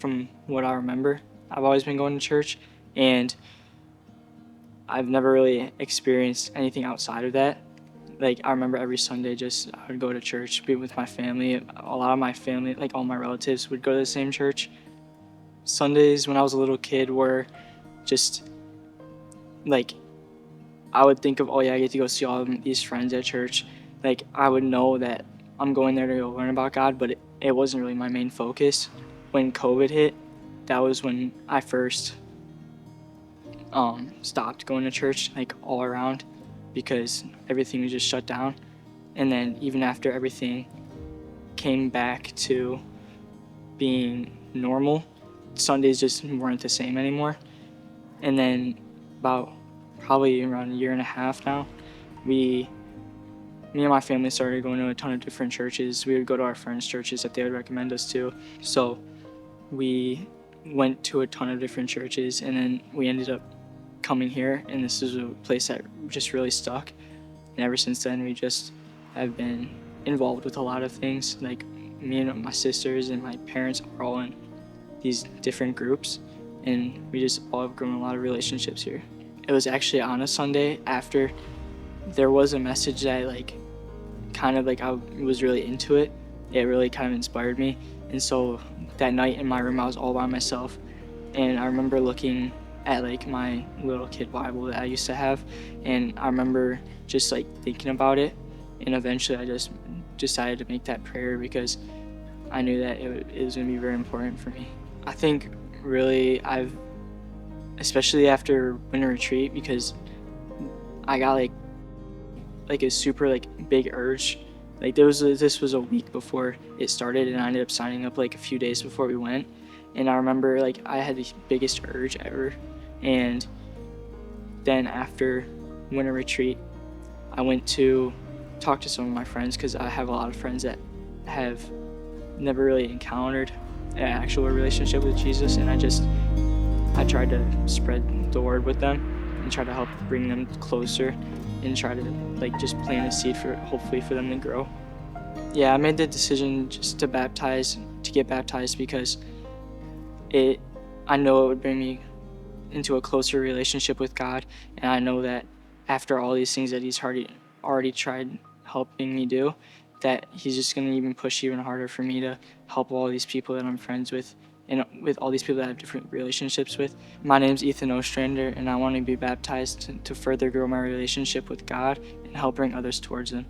from what I remember. I've always been going to church, and I've never really experienced anything outside of that. Like, I remember every Sunday I would go to church, be with my family. A lot of my family, like all my relatives, would go to the same church. Sundays when I was a little kid were just like, I would think of, oh yeah, I get to go see all of these friends at church. Like, I would know that I'm going there to go learn about God, but it wasn't really my main focus. When COVID hit, that was when I first stopped going to church, like all around, because everything was just shut down. And then even after everything came back to being normal, Sundays just weren't the same anymore. And then about probably around a year and a half now, me and my family started going to a ton of different churches. We would go to our friends' churches that they would recommend us to. So we went to a ton of different churches, and then we ended up coming here, and this is a place that just really stuck. And ever since then, we just have been involved with a lot of things. Like, me and my sisters and my parents are all in these different groups, and we just all have grown a lot of relationships here. It was actually on a Sunday after there was a message that I was really into it. It really kind of inspired me. And so that night in my room, I was all by myself, and I remember looking at my little kid Bible that I used to have, and I remember just thinking about it, and eventually I just decided to make that prayer because I knew that it was going to be very important for me. I think really especially after winter retreat, because I got a super big urge. This was a week before it started, and I ended up signing up a few days before we went. And I remember I had the biggest urge ever. And then after winter retreat, I went to talk to some of my friends, because I have a lot of friends that have never really encountered an actual relationship with Jesus, and I tried to spread the word with them and try to help bring them closer and try to just plant a seed hopefully for them to grow. Yeah, I made the decision just to get baptized because I know it would bring me into a closer relationship with God, and I know that after all these things that He's already tried helping me do, that He's just going to even push even harder for me to help all these people that I'm friends with, and with all these people that I have different relationships with. My name's OSTRANDER, and I want to be baptized to further grow my relationship with God and help bring others towards Him.